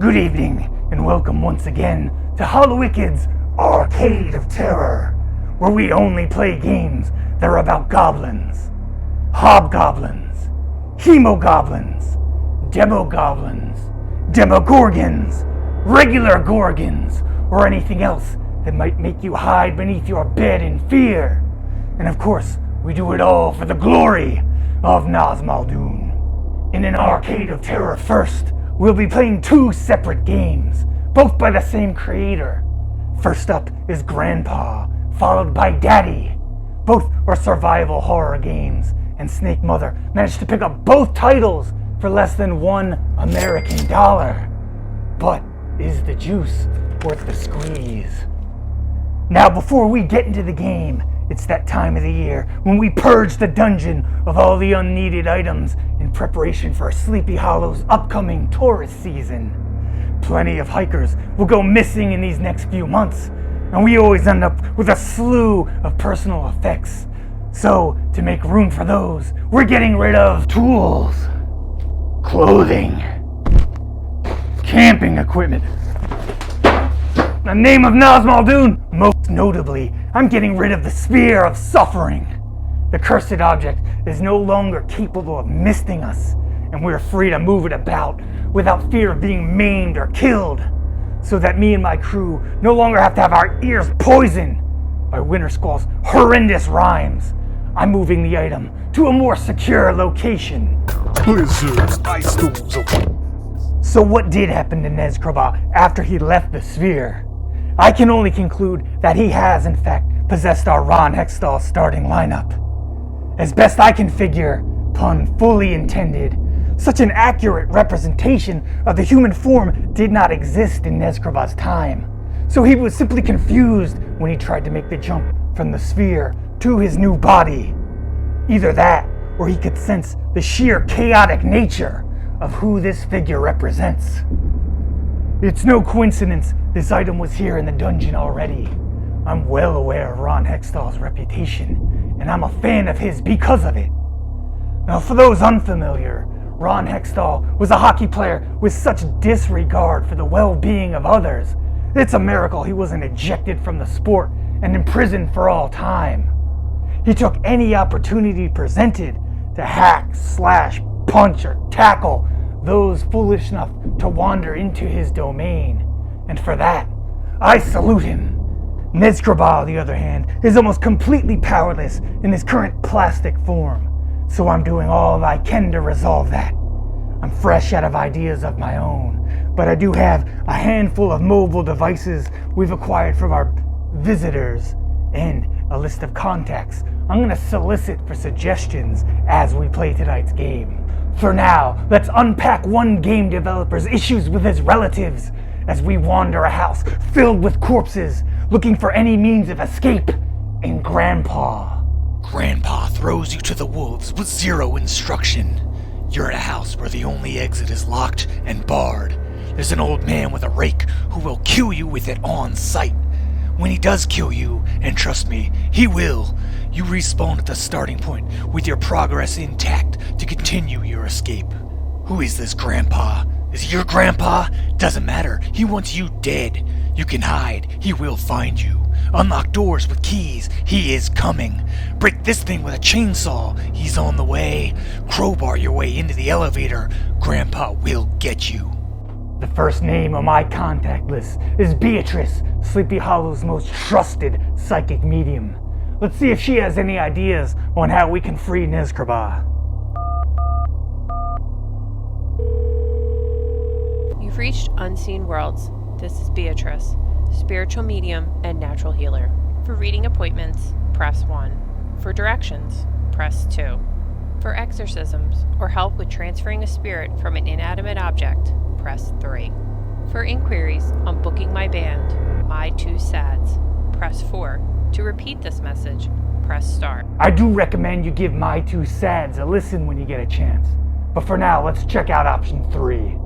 Good evening, and welcome once again to Hallowicked's Arcade of Terror, where we only play games that are about goblins, hobgoblins, hemogoblins, demogoblins, demogorgons, regular gorgons, or anything else that might make you hide beneath your bed in fear. And of course, we do it all for the glory of Nazmaldoon. In an Arcade of Terror first, we'll be playing two separate games, both by the same creator. First up is Grandpa, followed by Daddy. Both are survival horror games, and Snake Mother managed to pick up both titles for less than $1 American. But is the juice worth the squeeze? Now, before we get into the game, it's that time of the year when we purge the dungeon of all the unneeded items in preparation for Sleepy Hollow's upcoming tourist season. Plenty of hikers will go missing in these next few months, and we always end up with a slew of personal effects. So, to make room for those, we're getting rid of tools, clothing, camping equipment. In the name of Nazmaldoon, most notably, I'm getting rid of the Spear of Suffering. The cursed object is no longer capable of misting us, and we're free to move it about without fear of being maimed or killed, so that me and my crew no longer have to have our ears poisoned by Winter Squall's horrendous rhymes. I'm moving the item to a more secure location. Blizzards, ice storms. So what did happen to Nezkraba after he left the sphere? I can only conclude that he has, in fact, possessed our Ron Hextall starting lineup. As best I can figure, pun fully intended, such an accurate representation of the human form did not exist in Nezkraba's time. So he was simply confused when he tried to make the jump from the sphere to his new body. Either that, or he could sense the sheer chaotic nature of who this figure represents. It's no coincidence this item was here in the dungeon already. I'm well aware of Ron Hextall's reputation, and I'm a fan of his because of it. Now, for those unfamiliar, Ron Hextall was a hockey player with such disregard for the well-being of others. It's a miracle he wasn't ejected from the sport and imprisoned for all time. He took any opportunity presented to hack, slash, punch, or tackle those foolish enough to wander into his domain. And for that, I salute him. Nezkraba, on the other hand, is almost completely powerless in his current plastic form, so I'm doing all I can to resolve that. I'm fresh out of ideas of my own, but I do have a handful of mobile devices we've acquired from our visitors and a list of contacts I'm going to solicit for suggestions as we play tonight's game. For now, let's unpack one game developer's issues with his relatives as we wander a house filled with corpses, looking for any means of escape in Grandpa. Grandpa throws you to the wolves with zero instruction. You're in a house where the only exit is locked and barred. There's an old man with a rake who will kill you with it on sight. When he does kill you, and trust me, he will, you respawn at the starting point with your progress intact to continue your escape. Who is this Grandpa? Is he your grandpa? Doesn't matter. He wants you dead. You can hide. He will find you. Unlock doors with keys. He is coming. Break this thing with a chainsaw. He's on the way. Crowbar your way into the elevator. Grandpa will get you. The first name on my contact list is Beatrice, Sleepy Hollow's most trusted psychic medium. Let's see if she has any ideas on how we can free Nezkraba. You've reached Unseen Worlds. This is Beatrice, spiritual medium and natural healer. For reading appointments, press 1. For directions, press 2. For exorcisms or help with transferring a spirit from an inanimate object, press 3. For inquiries on booking my band, My Two Sads, press 4. To repeat this message, press star. I do recommend you give My Two Sads a listen when you get a chance. But for now, let's check out option 3.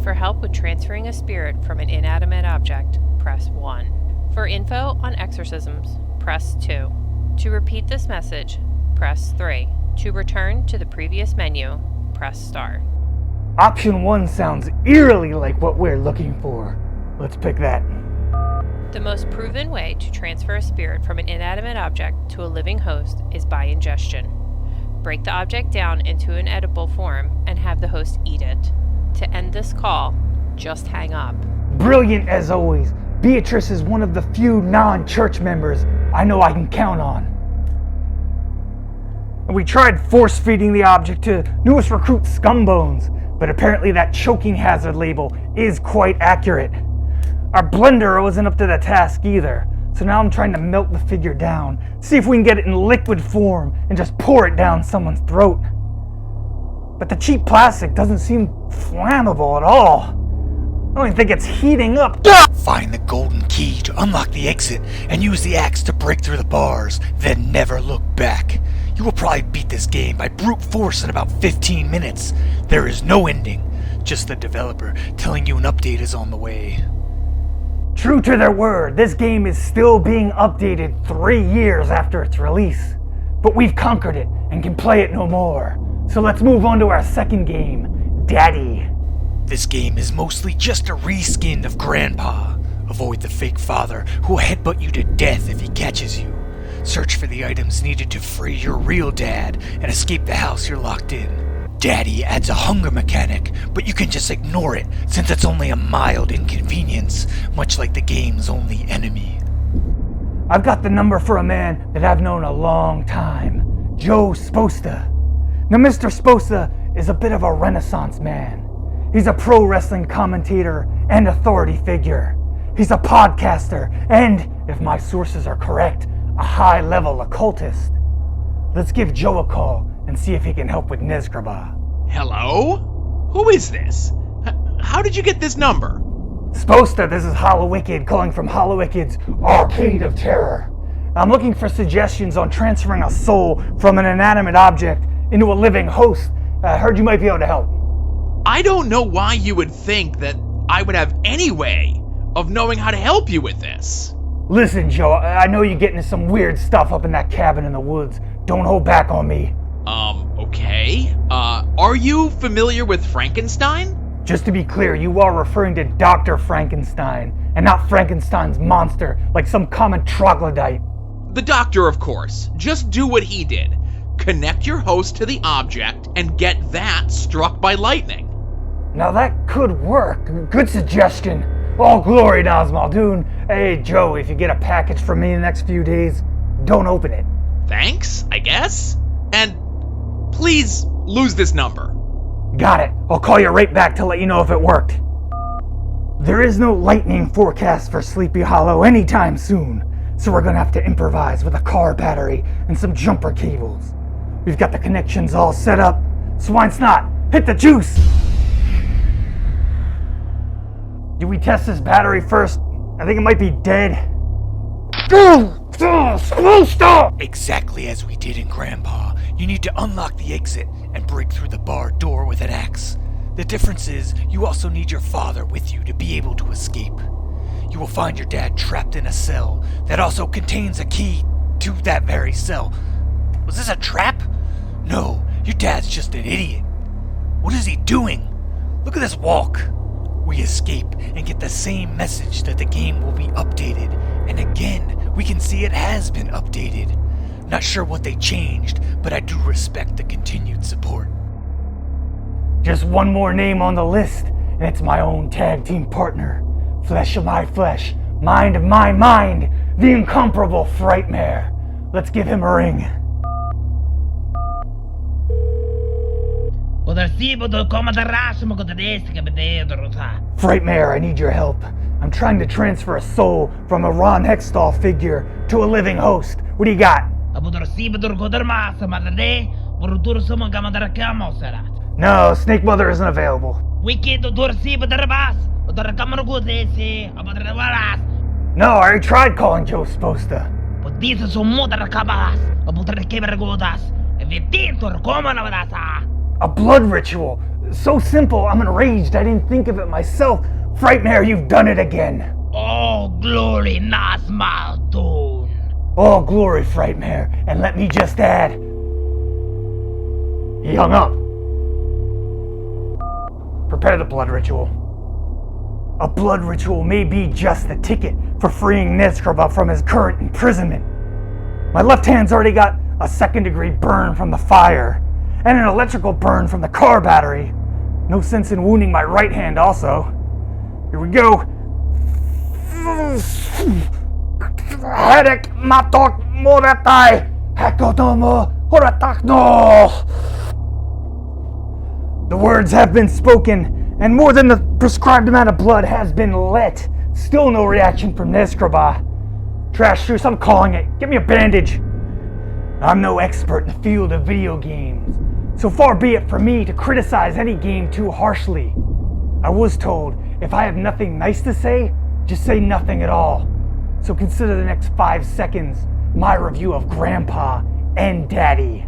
For help with transferring a spirit from an inanimate object, press 1. For info on exorcisms, press 2. To repeat this message, press 3. To return to the previous menu, press star. Option 1 sounds eerily like what we're looking for. Let's pick that. The most proven way to transfer a spirit from an inanimate object to a living host is by ingestion. Break the object down into an edible form and have the host eat it. To end this call, just hang up. Brilliant as always. Beatrice is one of the few non-church members I know I can count on. And we tried force-feeding the object to newest recruit Scumbones, but apparently that choking hazard label is quite accurate. Our blender wasn't up to the task either, so now I'm trying to melt the figure down, see if we can get it in liquid form and just pour it down someone's throat. But the cheap plastic doesn't seem flammable at all. I don't even think it's heating up. Find the golden key to unlock the exit and use the axe to break through the bars, then never look back. You will probably beat this game by brute force in about 15 minutes. There is no ending, just the developer telling you an update is on the way. True to their word, this game is still being updated 3 years after its release. But we've conquered it and can play it no more. So let's move on to our second game, Daddy. This game is mostly just a reskin of Grandpa. Avoid the fake father who will headbutt you to death if he catches you. Search for the items needed to free your real dad and escape the house you're locked in. Daddy adds a hunger mechanic, but you can just ignore it since it's only a mild inconvenience, much like the game's only enemy. I've got the number for a man that I've known a long time, Joe Sposta. Now Mr. Sposta is a bit of a renaissance man. He's a pro wrestling commentator and authority figure. He's a podcaster and, if my sources are correct, a high-level occultist. Let's give Joe a call and see if he can help with Nezkraba. Hello? Who is this? How did you get this number? Sposta, this is Hallowicked calling from Hallowicked's Arcade of Terror. I'm looking for suggestions on transferring a soul from an inanimate object into a living host. I heard you might be able to help. I don't know why you would think that I would have any way of knowing how to help you with this. Listen, Joe, I know you're getting into some weird stuff up in that cabin in the woods. Don't hold back on me. Okay. Are you familiar with Frankenstein? Just to be clear, you are referring to Dr. Frankenstein, and not Frankenstein's monster, like some common troglodyte. The doctor, of course. Just do what he did. Connect your host to the object and get that struck by lightning. Now that could work. Good suggestion. All glory to Osmaldoon. Hey, Joe, if you get a package from me in the next few days, don't open it. Thanks, I guess. And please lose this number. Got it. I'll call you right back to let you know if it worked. There is no lightning forecast for Sleepy Hollow anytime soon, so we're gonna have to improvise with a car battery and some jumper cables. We've got the connections all set up. Swine Snot, hit the juice! Do we test this battery first? I think it might be dead. Stop! Exactly as we did in Grandpa, you need to unlock the exit and break through the barred door with an axe. The difference is, you also need your father with you to be able to escape. You will find your dad trapped in a cell that also contains a key to that very cell. Was this a trap? No, your dad's just an idiot. What is he doing? Look at this walk. We escape and get the same message that the game will be updated, and again, we can see it has been updated. Not sure what they changed, but I do respect the continued support. Just one more name on the list, and it's my own tag team partner. Flesh of my flesh, mind of my mind, the incomparable Frightmare. Let's give him a ring. Frightmare, I need your help. I'm trying to transfer a soul from a Ron Hextall figure to a living host. What do you got? No, Snake Mother isn't available. No, I already tried calling Joe Sposta. A blood ritual. So simple, I'm enraged. I didn't think of it myself. Frightmare, you've done it again. All glory, Nazmaldoon. All glory, Frightmare. And let me just add, he hung up. Prepare the blood ritual. A blood ritual may be just the ticket for freeing Nezkraba from his current imprisonment. My left hand's already got a second-degree burn from the fire, and an electrical burn from the car battery. No sense in wounding my right hand also. Here we go. Hedek matok moretai hakotomo horatakno. The words have been spoken, and more than the prescribed amount of blood has been let. Still no reaction from Nezkraba. Trash juice, I'm calling it. Give me a bandage. I'm no expert in the field of video games, so far be it for me to criticize any game too harshly. I was told if I have nothing nice to say, just say nothing at all. So consider the next 5 seconds my review of Grandpa and Daddy.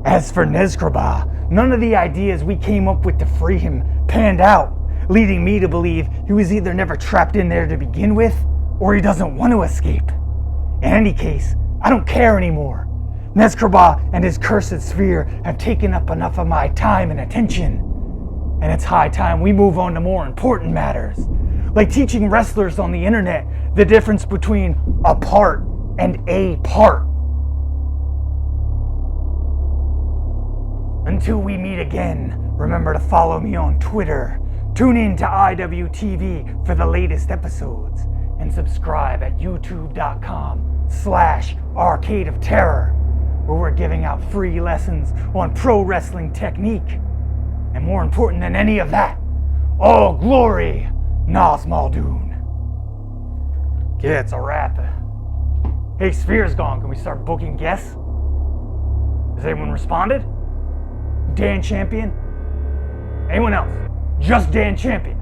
As for Nezkraba, none of the ideas we came up with to free him panned out, leading me to believe he was either never trapped in there to begin with, or he doesn't want to escape. In any case, I don't care anymore. Nezkraba and his cursed sphere have taken up enough of my time and attention, and it's high time we move on to more important matters, like teaching wrestlers on the internet the difference between a part and a part. Until we meet again, remember to follow me on Twitter, tune in to IWTV for the latest episodes, and subscribe at youtube.com/Arcade of Terror, where we're giving out free lessons on pro wrestling technique. And more important than any of that, all glory, Nas Muldoon. Yeah, it's a wrap. Hey, Sphere's gone. Can we start booking guests? Has anyone responded? Dan Champion? Anyone else? Just Dan Champion.